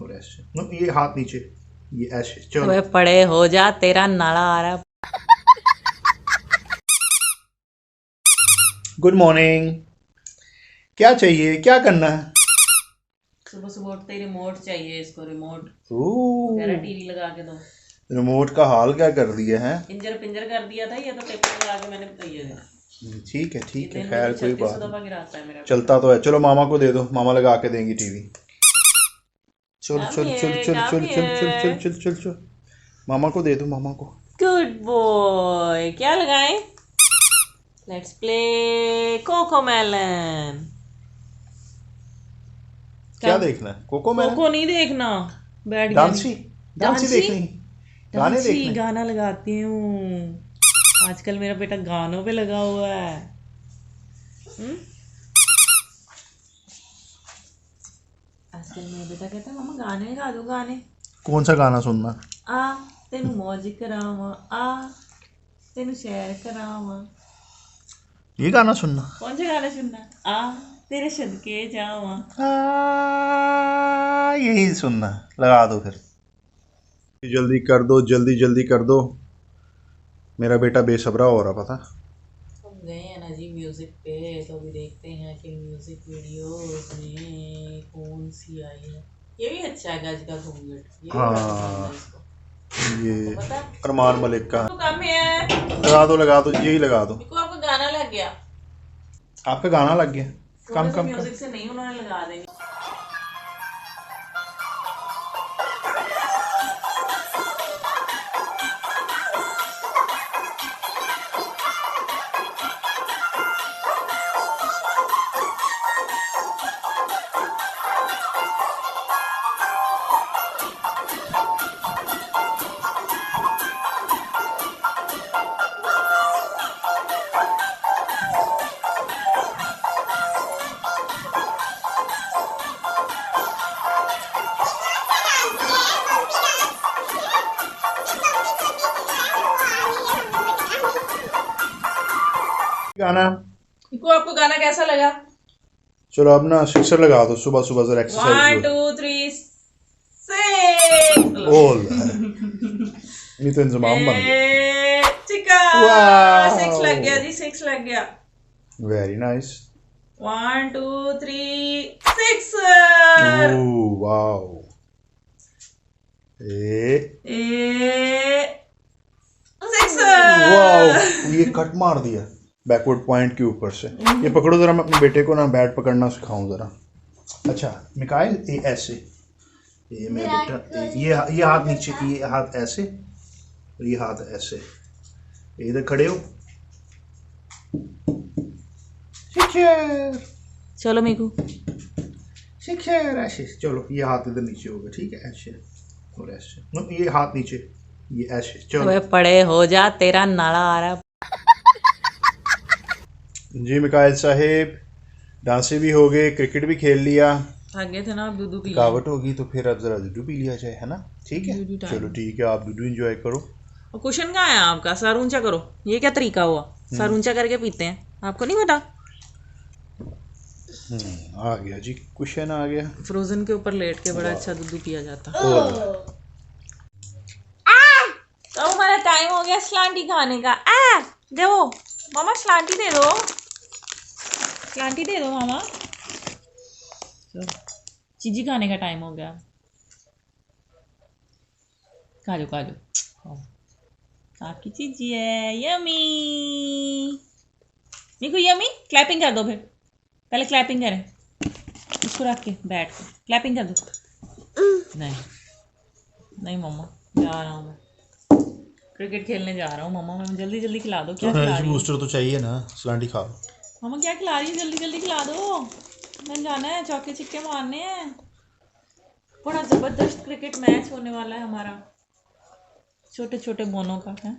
और ऐसे ये हाथ नीचे, ये ऐसे। चलो अबे पड़े हो जा, तेरा नाला आ रहा है। Good morning. क्या चाहिए, क्या करना है? सुबह सुबह उठते ही रिमोट चाहिए इसको। रिमोट ओह, कह रहा टीवी लगा के दो। रिमोट का हाल क्या कर दिया है? पिंजर पिंजर कर दिया था, ये तो टेप लगा के मैंने दिया था। ठीक है ठीक है, दिन खैर में कोई 36 बात दफा नहीं, गिराता है मेरा। चलता तो है। चलो मामा को दे दो, मामा लगा के देंगी टीवी। चल चल चल चल चल चल चल चल चल चल चल, मामा को दे दो, मामा को। Good boy. क्या लगाएं? Let's play Cocomelon. क्या देखना है? Cocoa melon? कोको नहीं देखना, बैठ गया। डांसी, डांसी देखनी, गाने डांसी देखने। गाना लगाती हूँ। आजकल मेरा बेटा गानों पे लगा हुआ है। आजकल मेरा बेटा कहता है मामा गाने गा दो गाने। कौन सा गाना सुनना? आ तेनू मौज करावा, आ तेनू शैर करावा। ये गाना सुनना? कौन सा गाना सुनना? आ तेरे सदके जावा। यही सुनना। लगा दो फिर, जल्दी कर दो, जल्दी जल्दी कर दो। मेरा बेटा बेसब्रा हो रहा, पता। हम गए हैं ना जी म्यूजिक पे, तो अभी देखते हैं कि म्यूजिक वीडियोस में कौन सी आई है। ये भी अच्छा है, गज का घूंघट। ये भी बड़ा पसंद है इसको। ये पता है अरमान मलिक का। तो कम है। लगा दो, यही लगा दो। देखो आपका गाना लग गया। आपका गाना लग गया। कम थोड़े से कम म्यूजिक कम। से नहीं, उन्होंने लगा देंगे। गाना। इनको आपको गाना कैसा लगा? चलो अब ना सिक्सर लगा दो, सुबह सुबह जरा 1 एक्सरसाइज 2 3 6 बोल। ये तो इंतजाम बन गया। चिका। वाह, 6 लग गया जी, 6 लग गया। Very nice. 1 2 3 6। वाओ। वाओ, ये कट मार दिया बैकवर्ड पॉइंट के ऊपर से। ये पकड़ो जरा, मैं अपने बेटे को ना बैट पकड़ना सिखाऊं जरा। अच्छा मिकाइल, ये ऐसे, ये मेरा बेटा, ये हाथ नीचे, ये हाथ ऐसे, और ये हाथ ऐसे। ये इधर खड़े हो। शिक्षर, चलो मीकू। शिक्षर, ऐसे। चलो ये हाथ इधर नीचे होगा, ठीक है, ऐसे और ऐसे। नो, ये हाथ नीचे, ये ऐसे। चलो अबे पड़े हो जा, तेरा नाला आ रहा है। जी मिकाइल साहेब, डांसे भी हो गए, क्रिकेट भी खेल लिया, थक थे ना, अब दूध पी थकावट होगी तो फिर अब जरा दूध पी लिया जाए, है ना? ठीक है, दूध टाइम। चलो ठीक है, आप दूध एंजॉय करो। और क्वेश्चन कहाँ है आपका? सर ऊंचा करो। ये क्या तरीका हुआ? सर ऊंचा करके पीते हैं, आपको नहीं पता? आ गया जी, क्वेश्चन आ गया। फ्रोजन के ऊपर लेट के बड़ा अच्छा दूध पिया जाता। तो हमारा टाइम हो गया स्लांटी खाने का। दो मामा, स्लांटी दे दो, स्लांटी दे दो मामा। चीजी खाने का टाइम हो गया। खा लो खा लो, आपकी चीजी है। यमी निको, यमी। क्लैपिंग कर दो फिर, पहले क्लैपिंग करें। इसको रख के बैठ के क्लैपिंग कर दो। नहीं नहीं मम्मा, जा रहा हूँ मैं, क्रिकेट खेलने जा रहा हूँ। मम्मा मैं जल्दी जल्दी खिला दो। क्या खिला रही है? बूस्टर तो चाहिए ना, सलांटी खा लो। मम्मा क्या खिला रही है? जल्दी जल्दी खिला दो, मैंने जाना है, चौके छिक्के मारने हैं। बड़ा जबरदस्त क्रिकेट मैच होने वाला है हमारा, छोटे छोटे बोनों का है।